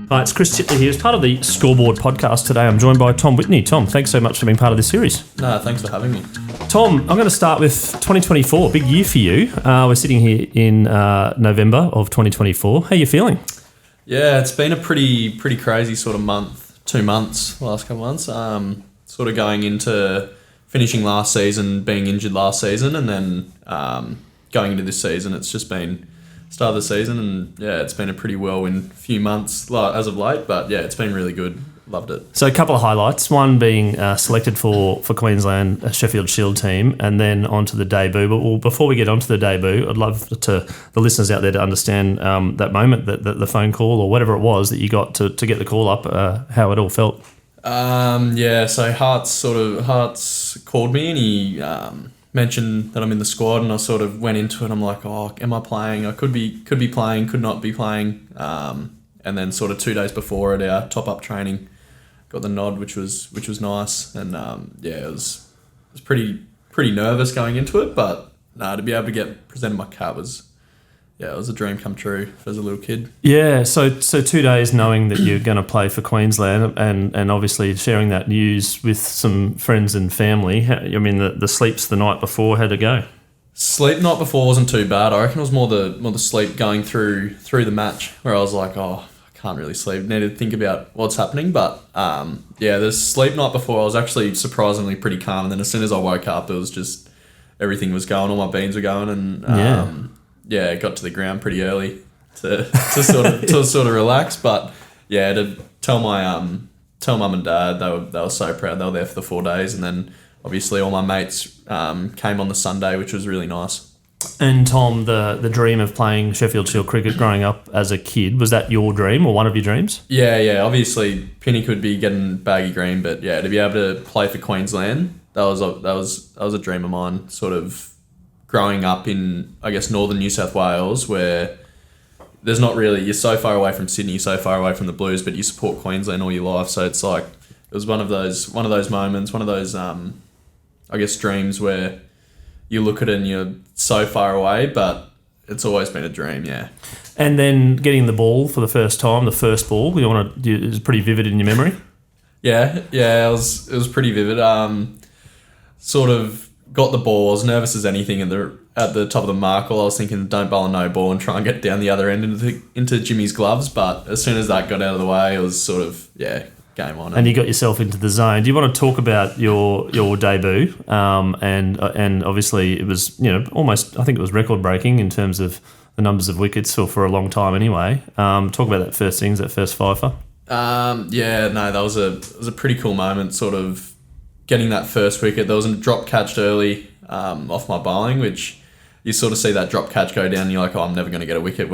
Hi, it's Chris Titley here. As part of the Scoreboard podcast today, I'm joined by Tom Whitney. Tom, thanks so much for being part of this series. No, thanks for having me. Tom, I'm going to start with 2024, big year for you. We're sitting here in November of 2024. How are you feeling? Yeah, it's been a pretty crazy sort of month, 2 months, last couple of months. Sort of going into finishing last season, being injured last season, and then going into this season, it's just been start of the season, and yeah, it's been a pretty whirlwind few months as of late, but yeah, it's been really good. Loved it. So a couple of highlights, one being selected for Queensland Sheffield Shield team, and then onto the debut. But before we get onto the debut, I'd love the listeners out there to understand that moment, that the phone call or whatever it was that you got to get the call up, how it all felt. So Hart's called me and he mentioned that I'm in the squad, and I sort of went into it. I'm like, oh, am I playing? I could be playing, could not be playing. And then sort of 2 days before at our top-up training, got the nod, which was nice. And it was pretty nervous going into it, but to be able to get presented my cap was it was a dream come true as a little kid. Yeah, so 2 days knowing that you're going to play for Queensland and obviously sharing that news with some friends and family. The sleeps the night before, how'd it go? Sleep night before wasn't too bad. I reckon it was more the sleep going through the match where I was like, oh, I can't really sleep. Need to think about what's happening. But the sleep night before I was actually surprisingly pretty calm. And then as soon as I woke up, it was just everything was going. All my beans were going, and it got to the ground pretty early to sort of relax. But yeah, to tell mum and dad, they were so proud. They were there for the 4 days, and then obviously all my mates came on the Sunday, which was really nice. And Tom, the dream of playing Sheffield Shield cricket growing up as a kid, was that your dream or one of your dreams? Yeah. Obviously, Penny could be getting baggy green, but yeah, to be able to play for Queensland, that was a dream of mine. Sort of growing up in, I guess, northern New South Wales, where there's not really, you're so far away from Sydney, so far away from the Blues, but you support Queensland all your life. So it's like, it was one of those moments, one of those, I guess, dreams where you look at it and you're so far away, but it's always been a dream, yeah. And then getting the ball for the first time, the first ball, it was pretty vivid in your memory? Yeah, it was pretty vivid. Sort of got the ball. I was nervous as anything at the top of the mark. I was thinking, don't bowl a no ball and try and get down the other end into Jimmy's gloves. But as soon as that got out of the way, it was sort of, game on. And you got yourself into the zone. Do you want to talk about your debut? And obviously it was, almost, I think it was record breaking in terms of the numbers of wickets for a long time anyway. Talk about that first innings, that first fifer. That was a pretty cool moment, sort of getting that first wicket. There was a drop catch early off my bowling, which you sort of see that drop catch go down and you're like, oh, I'm never going to get a wicket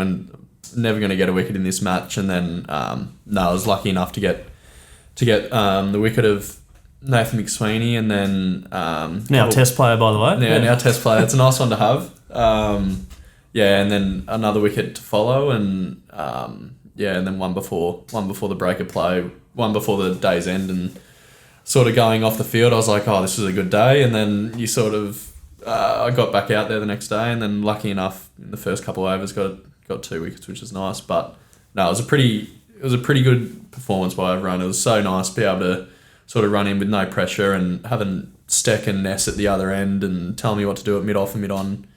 in this match. And then I was lucky enough to get the wicket of Nathan McSweeney, and then now Test player, by the way. Now Test player. It's a nice one to have. And then another wicket to follow, and and then one before the break of play, one before the day's end, and sort of going off the field. I was like, oh, this is a good day. And then you sort of I got back out there the next day, and then lucky enough in the first couple of overs got 2 wickets, which was nice. But no, it was a pretty good performance by everyone. It was so nice to be able to sort of run in with no pressure and having Steck and Ness at the other end and tell me what to do at mid-off and mid-on.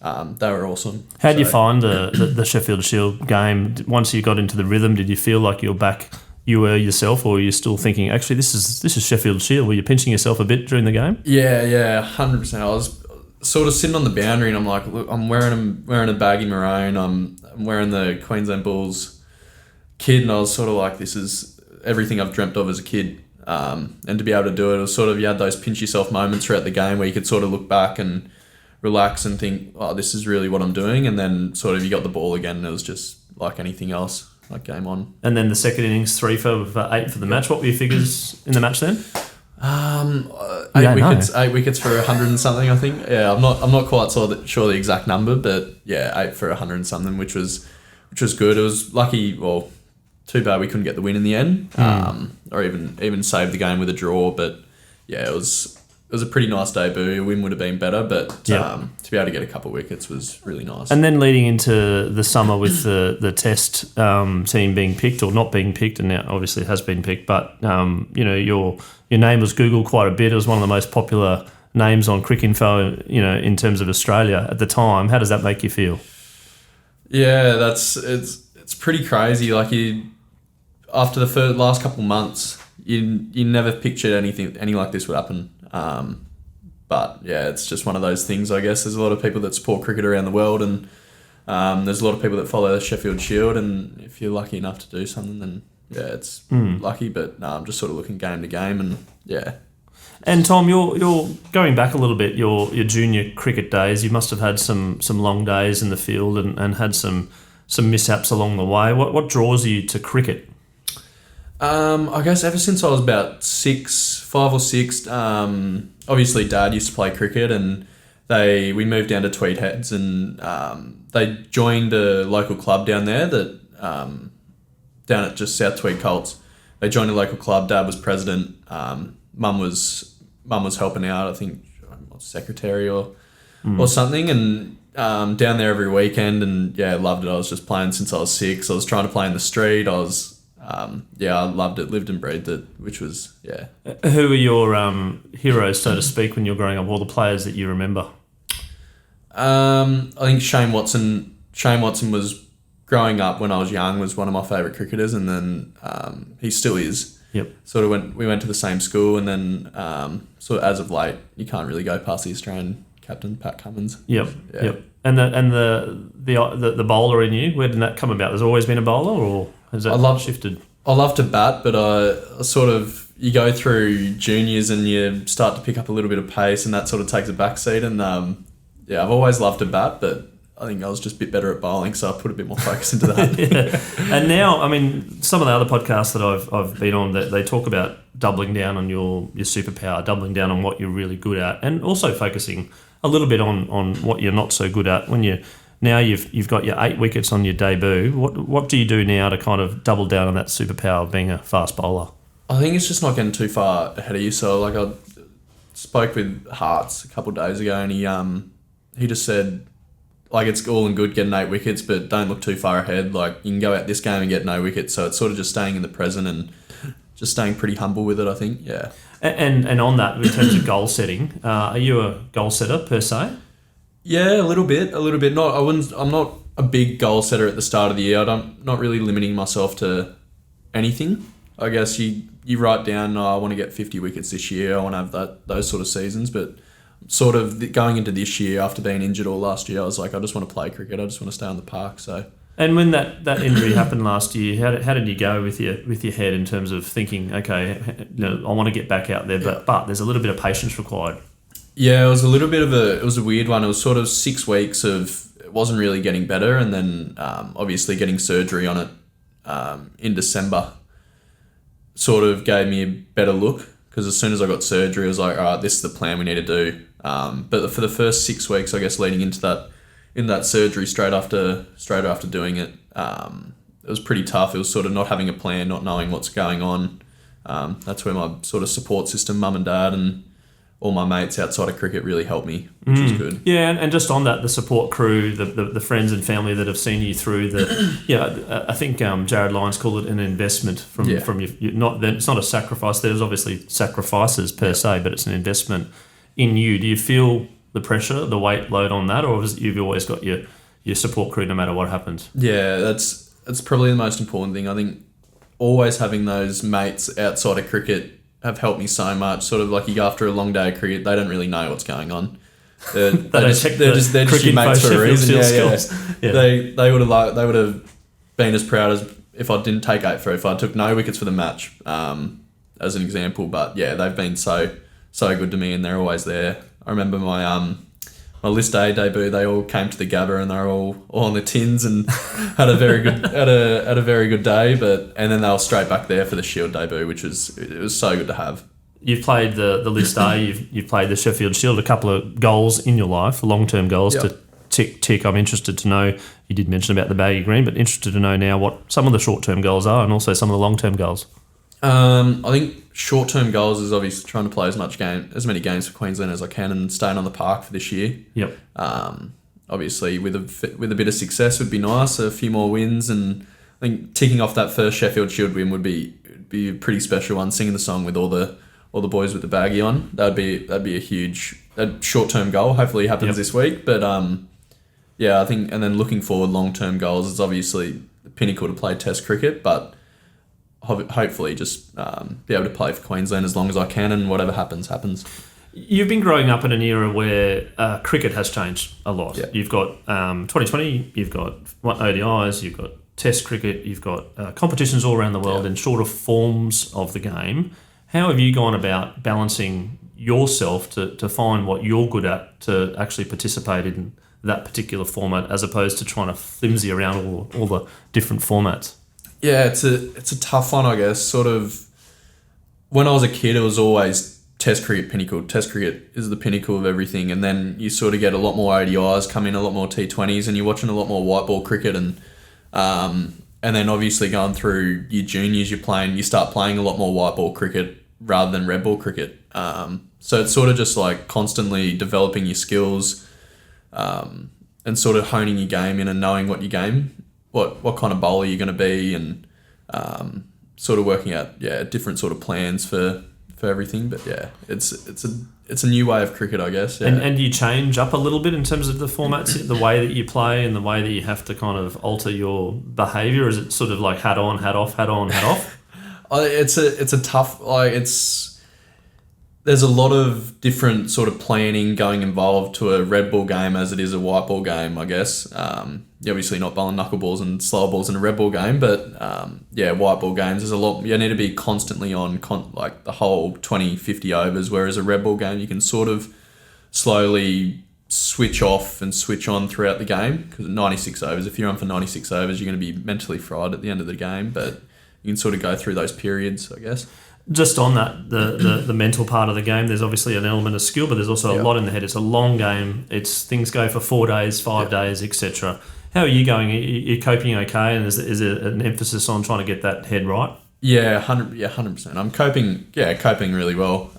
They were awesome. How did you find the Sheffield Shield game? Once you got into the rhythm, did you feel like you were yourself, or were you still thinking, actually, this is Sheffield Shield? Were you pinching yourself a bit during the game? Yeah, 100%. I was sort of sitting on the boundary and I'm like, look, I'm wearing a baggy maroon. I'm wearing the Queensland Bulls kid, and I was sort of like, this is everything I've dreamt of as a kid, and to be able to do it was sort of, you had those pinch yourself moments throughout the game where you could sort of look back and relax and think, oh, this is really what I'm doing, and then sort of you got the ball again and it was just like anything else, like game on. And then the second innings, 3 for 8 for the match. What were your figures in the match then? 8 wickets for 100 and something, I think. Yeah, I'm not quite sure the exact number, but yeah, 8 for 100 and something, which was good. It was lucky. Well, too bad we couldn't get the win in the end, or even save the game with a draw. But yeah, it was was a pretty nice debut. A win would have been better, but Yep. to be able to get a couple of wickets was really nice. And then leading into the summer with the test team being picked or not being picked, and now obviously it has been picked, but your name was Googled quite a bit. It was one of the most popular names on Cricinfo, in terms of Australia at the time. How does that make you feel? Yeah, it's pretty crazy. Like after the last couple of months, you never pictured any like this would happen. But yeah, it's just one of those things, I guess. There's a lot of people that support cricket around the world, and there's a lot of people that follow the Sheffield Shield, and if you're lucky enough to do something, then yeah, it's lucky. But no, I'm just sort of looking game to game, and yeah. And Tom, you're going back a little bit. Your junior cricket days, you must have had some long days in the field and had some mishaps along the way. What draws you to cricket? I guess ever since I was about 5 or 6, obviously Dad used to play cricket, and we moved down to Tweed Heads, and they joined a local club down there that down at just South Tweed Colts. They joined a local club. Dad was president. Mum was helping out. I think secretary or something, and down there every weekend, and yeah, loved it. I was just playing since I was 6. I was trying to play in the street. I loved it, lived and breathed it, which was, yeah. Who were your heroes, so to speak, when you were growing up, all the players that you remember? I think Shane Watson was, growing up when I was young, was one of my favourite cricketers, and then he still is. Yep. We went to the same school, and then sort of as of late, you can't really go past the Australian captain, Pat Cummins. Yep. Yeah. Yep. And the bowler in you, where did that come about? There's always been a bowler, or has that shifted? I love to bat, but I sort of, you go through juniors and you start to pick up a little bit of pace, and that sort of takes a backseat. And I've always loved to bat, but I think I was just a bit better at bowling, so I put a bit more focus into that. Yeah. And now, I mean, some of the other podcasts that I've been on, that they talk about doubling down on your superpower, doubling down on what you're really good at, and also focusing a little bit on what you're not so good at. When you've got your 8 wickets on your debut, what do you do now to kind of double down on that superpower of being a fast bowler? I think it's just not getting too far ahead of you. So like I spoke with Hearts a couple of days ago, and he just said, like, it's all and good getting 8 wickets, but don't look too far ahead. Like, you can go out this game and get no wickets. So it's sort of just staying in the present and just staying pretty humble with it, I think. Yeah. And on that, in terms of goal setting, are you a goal setter per se? Yeah, a little bit. I'm not a big goal setter at the start of the year. I'm not really limiting myself to anything. I guess you write down, I want to get 50 wickets this year. I want to have those sort of seasons, but sort of going into this year, after being injured all last year, I was like, I just want to play cricket. I just want to stay on the park. So. And when that injury happened last year, how did you go with your head in terms of thinking, okay, I want to get back out there, but there's a little bit of patience required? Yeah, it was a weird one. It was sort of 6 weeks of, it wasn't really getting better, and then obviously getting surgery on it in December sort of gave me a better look, because as soon as I got surgery, I was like, all right, this is the plan we need to do. But for the first 6 weeks, I guess, leading into that surgery, straight after doing it, it was pretty tough. It was sort of not having a plan, not knowing what's going on. That's where my sort of support system, mum and dad, and all my mates outside of cricket really helped me, which was good. Yeah, and just on that, the support crew, the friends and family that have seen you through I think Jared Lyons called it an investment from you. It's not a sacrifice. There's obviously sacrifices per se, but it's an investment in you. Do you feel the pressure, the weight load on that, or you've always got your support crew no matter what happens? Yeah, that's probably the most important thing. I think always having those mates outside of cricket have helped me so much. Sort of like, you go after a long day of cricket, they don't really know what's going on. They're just your mates for a reason. Yeah. They would have been as proud as if I didn't take 8 if I took no wickets for the match, as an example. But yeah, they've been so good to me, and they're always there. I remember my list A debut, they all came to the Gabba, and they were all on the tins and had a very good day. And then they were straight back there for the Shield debut, which was so good to have. You've played the list A, you've played the Sheffield Shield, a couple of goals in your life, long-term goals to tick. I'm interested to know, you did mention about the baggy green, but interested to know now what some of the short-term goals are, and also some of the long-term goals. I think short-term goals is obviously trying to play as many games for Queensland as I can and staying on the park for this year. Yep. Obviously, with a bit of success would be nice. A few more wins, and I think ticking off that first Sheffield Shield win would be a pretty special one. Singing the song with all the boys with the baggy on, that'd be a huge short-term goal. Hopefully, it happens this week. But yeah, I think, and then looking forward, long-term goals is obviously the pinnacle to play Test cricket, but hopefully just be able to play for Queensland as long as I can, and whatever happens. You've been growing up in an era where cricket has changed a lot. Yeah. You've got 2020, you've got ODIs, you've got Test cricket, you've got competitions all around the world in shorter forms of the game. How have you gone about balancing yourself to find what you're good at to actually participate in that particular format, as opposed to trying to flimsy around all the different formats? Yeah, it's a tough one, I guess. Sort of, when I was a kid, it was always Test cricket pinnacle. Test cricket is the pinnacle of everything, and then you sort of get a lot more ODIs come in, a lot more T20s, and you're watching a lot more white ball cricket, and then obviously going through your juniors, you start playing a lot more white ball cricket rather than red ball cricket. So it's sort of just like constantly developing your skills, and sort of honing your game in and knowing what kind of bowler you're going to be, and sort of working out different sort of plans for everything. But yeah, it's a new way of cricket, I guess. Yeah. And you change up a little bit in terms of the formats, the way that you play and the way that you have to kind of alter your behaviour? Is it sort of like hat on, hat off, hat on, hat off? It's a tough, there's a lot of different sort of planning going involved to a red ball game as it is a white ball game, I guess. You're obviously not bowling knuckleballs and slower balls in a red ball game, but white ball games, there's a lot. You need to be constantly on like the whole 20, 50 overs, whereas a red ball game, you can sort of slowly switch off and switch on throughout the game, because 96 overs, if you're on for 96 overs, you're going to be mentally fried at the end of the game, but you can sort of go through those periods, I guess. Just on that, the mental part of the game, there's obviously an element of skill, but there's also a lot in the head. It's a long game. Things go for 4 days, 5 days, etc. How are you going? Are you coping okay? And is there an emphasis on trying to get that head right? Yeah, 100%. I'm coping really well.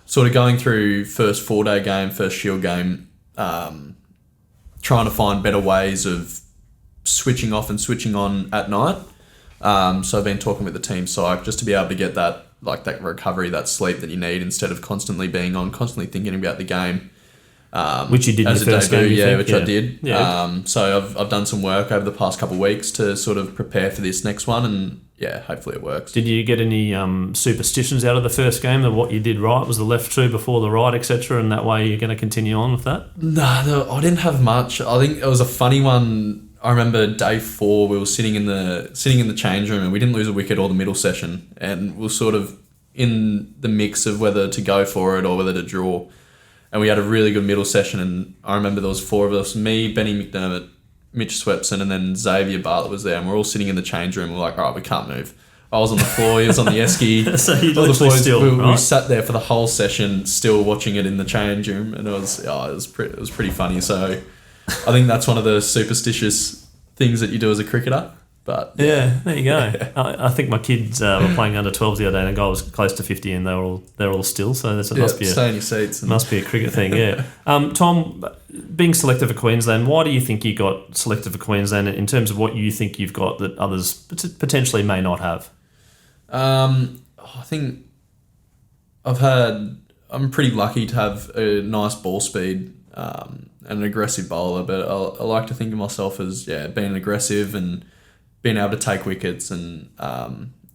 Sort of going through first 4-day game, first Shield game, trying to find better ways of switching off and switching on at night. So I've been talking with the team psych just to be able to get that recovery, that sleep that you need, instead of constantly being on, constantly thinking about the game. Which you did as in the first debut, game, I did. Yeah. So I've done some work over the past couple of weeks to sort of prepare for this next one, and hopefully it works. Did you get any superstitions out of the first game that what you did right was the left true before the right, etc., and that way you're going to continue on with that? No, I didn't have much. I think it was a funny one. I remember day 4, we were sitting in the change room, and we didn't lose a wicket all the middle session, and we were sort of in the mix of whether to go for it or whether to draw. And we had a really good middle session, and I remember there was 4 of us, me, Benny McDermott, Mitch Swepson, and then Xavier Bartlett was there, and we're all sitting in the change room. We're like, all right, we can't move. I was on the floor, he was on the esky. So he literally we sat there for the whole session, still watching it in the change room, and it was pretty funny. So I think that's one of the superstitious things that you do as a cricketer. But yeah, there you go. I think my kids were playing under 12s the other day, and a guy was close to 50, and they're all still. So must be stay in your seats. Must be a cricket thing. Yeah. Tom, being selected for Queensland, why do you think you got selected for Queensland in terms of what you think you've got that others potentially may not have? I think I'm pretty lucky to have a nice ball speed and an aggressive bowler, but I like to think of myself as being aggressive and being able to take wickets and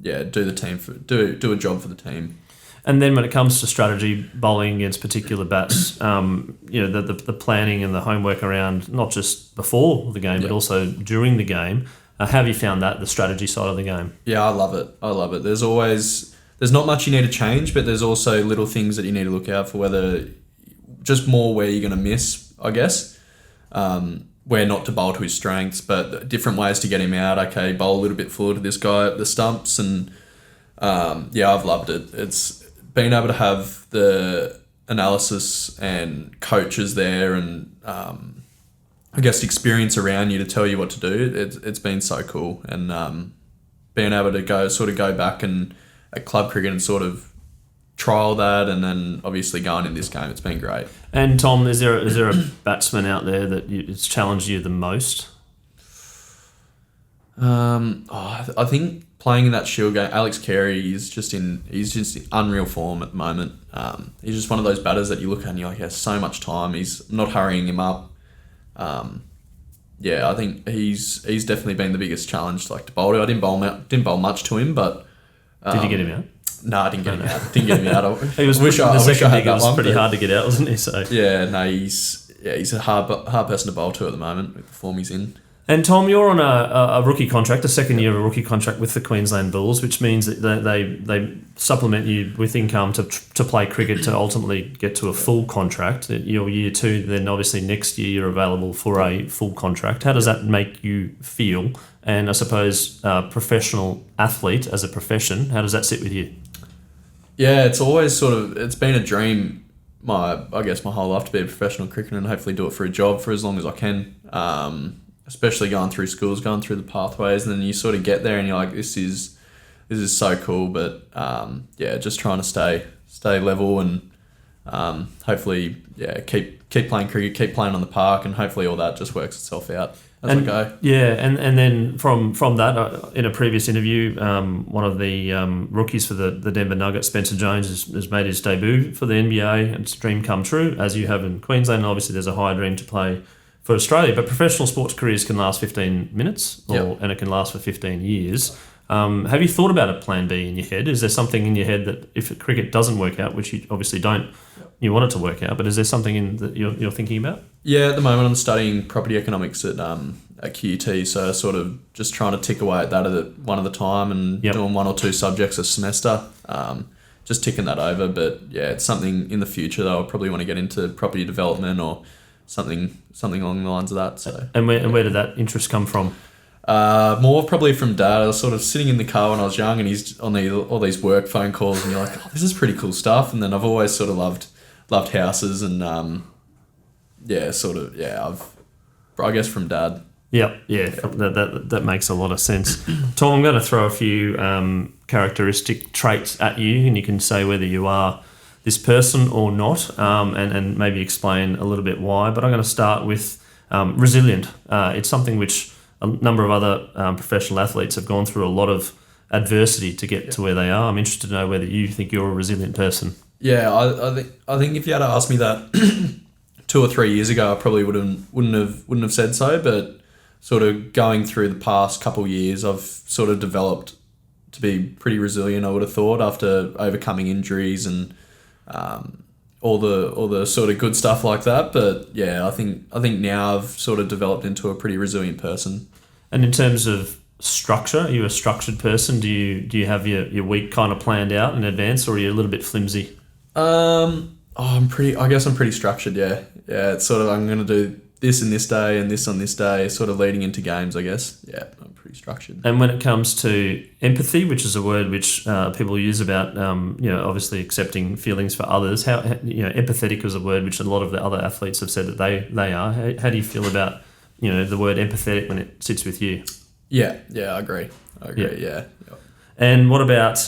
do a job for the team. And then when it comes to strategy, bowling against particular bats, the planning and the homework around not just before the game but also during the game. How have you found that, the strategy side of the game? Yeah, I love it. There's not much you need to change, but there's also little things that you need to look out for, whether just more where you're going to miss, I guess. Where not to bowl to his strengths, but different ways to get him out. Okay, bowl a little bit forward to this guy at the stumps, and I've loved it. It's being able to have the analysis and coaches there, and I guess experience around you to tell you what to do. It's been so cool, and being able to go back and at club cricket and sort of trial that, and then obviously going in this game, it's been great. And Tom, is there a batsman out there that it's challenged you the most? I think playing in that Shield game, Alex Carey he's just in unreal form at the moment. He's just one of those batters that you look at and you're like, he has so much time. He's not hurrying him up. I think he's definitely been the biggest challenge to bowl to. I didn't bowl much to him, but did you get him out? No, I didn't get him out. Didn't get him out. He was the second leg. It was pretty hard to get out, wasn't he? So he's a hard person to bowl to at the moment with the form he's in. And Tom, you're on a rookie contract, a second year of a rookie contract with the Queensland Bulls, which means that they supplement you with income to play cricket to ultimately get to a full contract. Your year two, then obviously next year you're available for a full contract. How does that make you feel? And I suppose professional athlete as a profession, how does that sit with you? Yeah, it's always it's been a dream my whole life to be a professional cricketer and hopefully do it for a job for as long as I can. Especially going through schools, going through the pathways, and then you sort of get there and you're like, this is so cool. But just trying to stay level and hopefully keep playing cricket, keep playing on the park, and hopefully all that just works itself out as I go. Yeah, and then from that, in a previous interview, one of the rookies for the Denver Nuggets, Spencer Jones, has made his debut for the NBA. It's a dream come true, as you have in Queensland. Obviously, there's a high dream to play for Australia, but professional sports careers can last 15 minutes and it can last for 15 years. Have you thought about a plan B in your head? Is there something in your head that if cricket doesn't work out, which you obviously don't, you want it to work out, but is there something that you're thinking about? Yeah, at the moment I'm studying property economics at QUT, so sort of just trying to tick away at that one at a time and doing one or two subjects a semester, just ticking that over. But yeah, it's something in the future that I'll probably want to get into property development or something along the lines of that. So, and where did that interest come from? More probably from Dad. I was sort of sitting in the car when I was young, and he's on all these work phone calls, and you're like, "Oh, this is pretty cool stuff." And then I've always sort of loved houses, and I guess from Dad. That makes a lot of sense. Tom, I'm going to throw a few characteristic traits at you, and you can say whether you are this person or not, and maybe explain a little bit why. But I'm going to start with resilient. It's something which a number of other professional athletes have gone through a lot of adversity to get to where they are. I'm interested to know whether you think you're a resilient person. Yeah, I think if you had asked me that 2 or 3 years ago, I probably wouldn't have said so. But sort of going through the past couple of years, I've sort of developed to be pretty resilient. I would have thought after overcoming injuries and all the sort of good stuff like that. But yeah, I think now I've sort of developed into a pretty resilient person. And in terms of structure, are you a structured person? Do you have your week kind of planned out in advance, or are you a little bit flimsy? I'm pretty structured. Yeah. It's sort of I'm going to do this in this day and this on this day, sort of leading into games, I guess. Yeah, I'm pretty structured. And when it comes to empathy, which is a word which people use about, obviously accepting feelings for others, how empathetic is a word which a lot of the other athletes have said that they are. How do you feel about, the word empathetic when it sits with you? Yeah, I agree. Yeah. And what about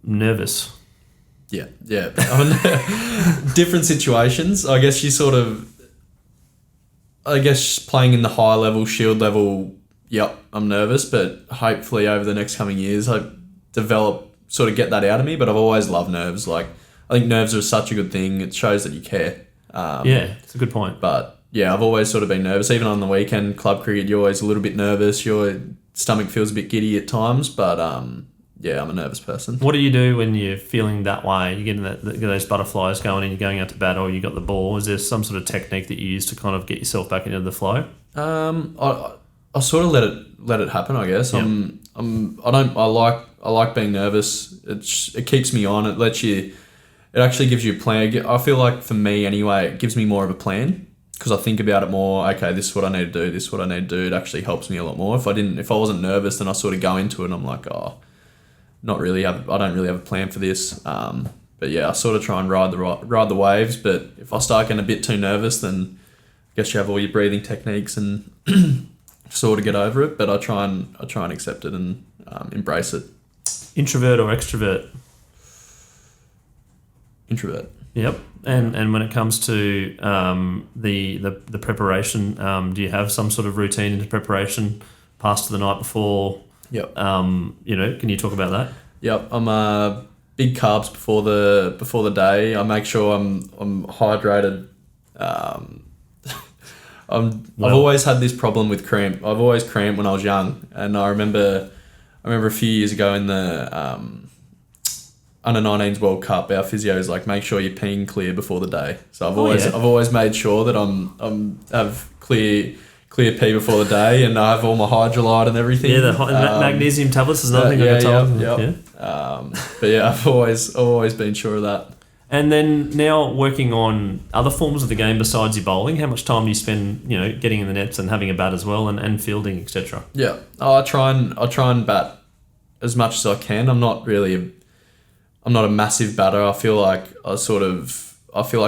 nervous? Yeah. Different situations. I guess playing in the high level, Shield level, I'm nervous, but hopefully over the next coming years, I get that out of me. But I've always loved nerves. Like, I think nerves are such a good thing. It shows that you care. It's a good point. But yeah, I've always sort of been nervous. Even on the weekend, club cricket, you're always a little bit nervous. Your stomach feels a bit giddy at times, but I'm a nervous person. What do you do when you're feeling that way? You're getting those butterflies going and you're going out to bat, or you got the ball. Is there some sort of technique that you use to kind of get yourself back into the flow? I sort of let it happen, I guess. Yep. I like being nervous. It keeps me on. It actually gives you a plan. I feel like for me anyway, it gives me more of a plan because I think about it more. Okay, this is what I need to do. This is what I need to do. It actually helps me a lot more. If I wasn't nervous, then I sort of go into it and I'm like, I don't really have a plan for this. But yeah, I sort of try and ride the waves. But if I start getting a bit too nervous, then I guess you have all your breathing techniques and sort of get over it. But I try and accept it and embrace it. Introvert or extrovert? Introvert. Yep. And when it comes to the preparation, do you have some sort of routine into preparation past the night before? Yep. Can you talk about that? Yep. I'm big carbs before the day. I make sure I'm hydrated. I've always had this problem with cramp. I've always cramped when I was young, and I remember a few years ago in the under-19s World Cup, our physio is like, make sure you're peeing clear before the day. So I've always made sure that I'm have clear pee before the day, and I have all my hydrolyte and everything. Yeah, the magnesium tablets is another thing I got told. But yeah, I've always been sure of that. And then now working on other forms of the game besides your bowling, how much time do you spend, getting in the nets and having a bat as well, and fielding, etc.? Yeah, I try and bat as much as I can. I'm not a massive batter. I feel like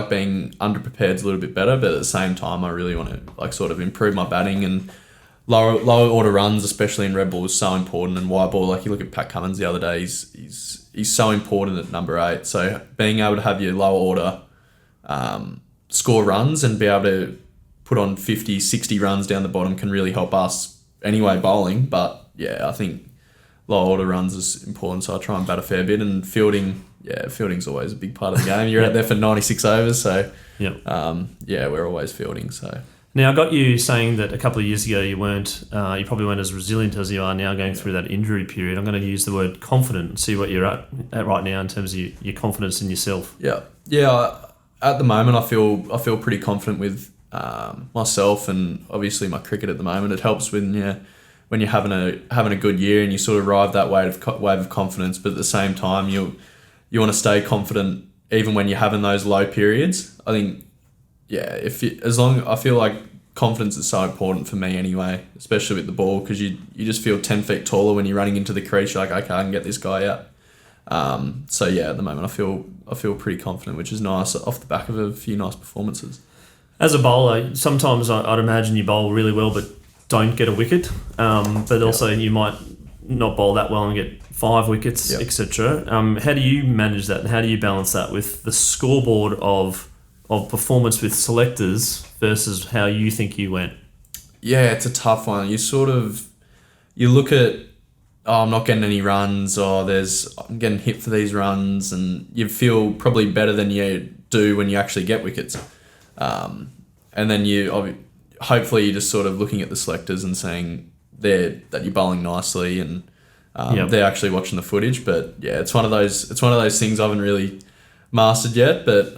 being underprepared is a little bit better, but at the same time, I really want to improve my batting, and lower order runs, especially in red ball, is so important. And white ball, like you look at Pat Cummins the other day, he's so important at number 8. So being able to have your lower order score runs and be able to put on 50, 60 runs down the bottom can really help us anyway bowling. But yeah, I think lower order runs is important, so I try and bat a fair bit. And fielding's always a big part of the game. You're out there for 96 overs, so we're always fielding. So now I got you saying that a couple of years ago you probably weren't as resilient as you are now going through that injury period. I'm going to use the word confident and see what you're at right now in terms of your confidence in yourself. Yeah. At the moment, I feel pretty confident with myself, and obviously my cricket at the moment. It helps when you're having a good year and you sort of ride that wave of confidence, but at the same time you want to stay confident even when you're having those low periods. I think I feel like confidence is so important for me anyway, especially with the ball, because you just feel 10 feet taller when you're running into the crease. You're like, okay, I can get this guy out. At the moment I feel pretty confident, which is nice off the back of a few nice performances. As a bowler, sometimes I'd imagine you bowl really well but don't get a wicket, but also you might not bowl that well and get 5 wickets, etc. How do you manage that, and how do you balance that with the scoreboard of performance with selectors versus how you think you went? Yeah, it's a tough one. You look at, I'm not getting any runs, or I'm getting hit for these runs, and you feel probably better than you do when you actually get wickets. And then hopefully you're just sort of looking at the selectors and saying that you're bowling nicely, and they're actually watching the footage. But yeah, it's one of those things I haven't really mastered yet, but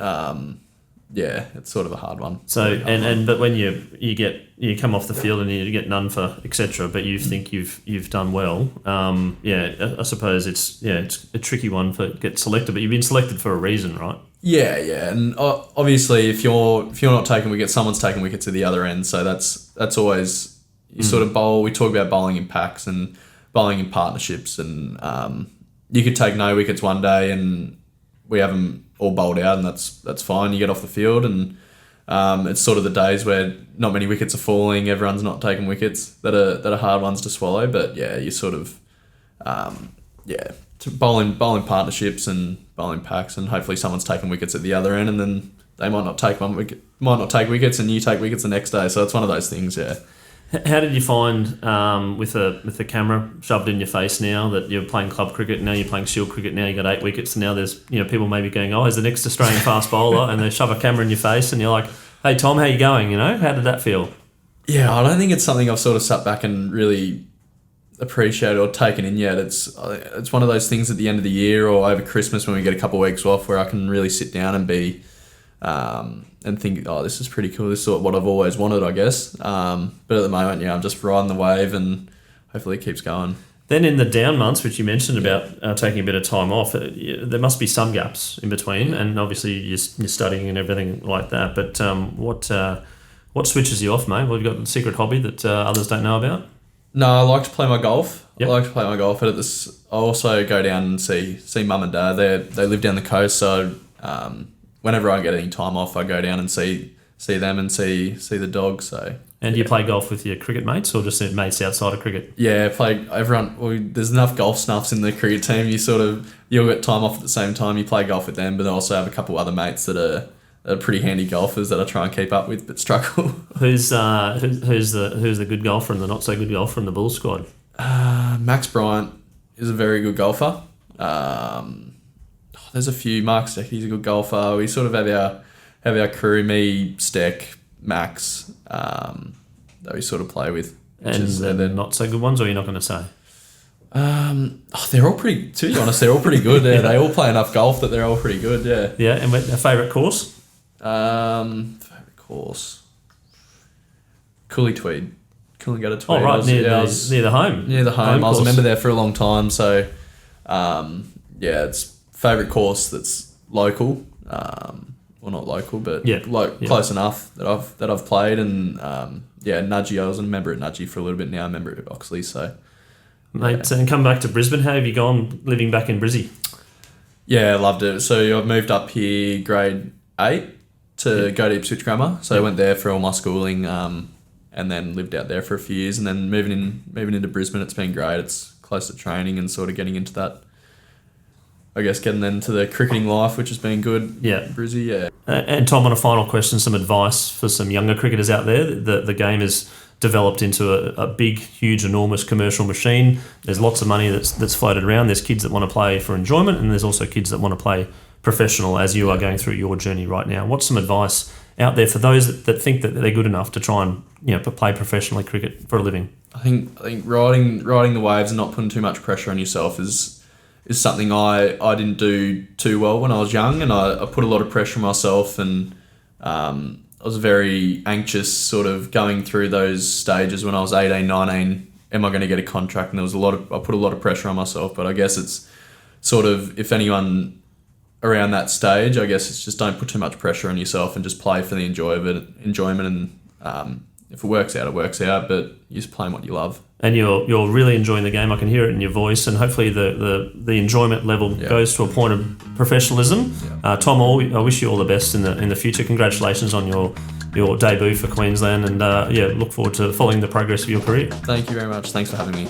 it's sort of a hard one. So but when you come off the field and you get none for etc., but you think you've done well, I suppose it's a tricky one to get selected, but you've been selected for a reason, right? Yeah, and obviously if you're not taking wickets, someone's taking wickets at the other end, so that's always sort of bowl. We talk about bowling in packs and bowling in partnerships, and you could take no wickets one day and we have them all bowled out, and that's fine. You get off the field, and it's sort of the days where not many wickets are falling, everyone's not taking wickets that are hard ones to swallow. But yeah, you sort of bowling partnerships and bowling packs, and hopefully someone's taking wickets at the other end, and then they might not take wickets, and you take wickets the next day. So it's one of those things. Yeah. How did you find with the camera shoved in your face now that you're playing club cricket, now you're playing Shield cricket, now you got 8 wickets, and now there's people maybe going, oh, he's the next Australian fast bowler, and they shove a camera in your face, and you're like, hey Tom, how you going? How did that feel? Yeah, I don't think it's something I've sort of sat back and really appreciated or taken in yet. It's one of those things at the end of the year or over Christmas when we get a couple of weeks off where I can really sit down and be and think, oh, this is pretty cool. This is what I've always wanted, I guess. But at the moment, I'm just riding the wave, and hopefully it keeps going. Then in the down months, which you mentioned about taking a bit of time off, there must be some gaps in between, and obviously you're studying and everything like that. But what switches you off, mate? Well, you've got a secret hobby that others don't know about? No, I like to play my golf. Yep. I like to play my golf. But I also go down and see mum and dad. They live down the coast, so whenever I get any time off, I go down and see them and see the dog. So And do you play golf with your cricket mates or just mates outside of cricket? Yeah, play everyone. Well, there's enough golf snuffs in the cricket team. You'll get time off at the same time. You play golf with them, but I also have a couple other mates that are pretty handy golfers that I try and keep up with, but struggle. Who's the good golfer and the not so good golfer in the Bulls squad? Max Bryant is a very good golfer. There's a few. Mark Stecky's a good golfer. We sort of have our crew, me, Steck, Max, that we sort of play with. And they're not so good ones, or you're not going to say? They're all pretty, to be honest, they're all pretty good. Yeah. They all play enough golf that they're all pretty good, yeah. Yeah, and a favourite course? Favourite course? Coolangatta Tweed. Oh, right, near the home. Near the home. I was a member there for a long time, so it's favourite course that's local. Well, not local, but close enough that I've played. And Nudgee. I was a member at Nudgee for a little bit. Now I'm a member at Oxley. So, mate, and come back to Brisbane. How have you gone living back in Brizzy? Yeah, I loved it. So I moved up here grade 8 to go to Ipswich Grammar. So I went there for all my schooling, and then lived out there for a few years. And then moving into Brisbane, it's been great. It's close to training and sort of getting into that. I guess getting into the cricketing life, which has been good. Yeah. Brizzy, yeah. And Tom, on a final question, some advice for some younger cricketers out there. The game has developed into a big, huge, enormous commercial machine. There's lots of money that's floated around. There's kids that want to play for enjoyment, and there's also kids that want to play professional, as you are going through your journey right now. What's some advice out there for those that think that they're good enough to try and play professionally cricket for a living? I think riding the waves and not putting too much pressure on yourself is something I didn't do too well when I was young, and I put a lot of pressure on myself, and I was very anxious sort of going through those stages when I was 18, 19, am I going to get a contract? And I put a lot of pressure on myself, but I guess it's sort of, if anyone around that stage, I guess it's just don't put too much pressure on yourself and just play for the enjoyment, and if it works out, it works out, but you're just playing what you love. And you're really enjoying the game. I can hear it in your voice, and hopefully the enjoyment level goes to a point of professionalism. Yeah. Tom, I wish you all the best in the future. Congratulations on your debut for Queensland, and look forward to following the progress of your career. Thank you very much. Thanks for having me.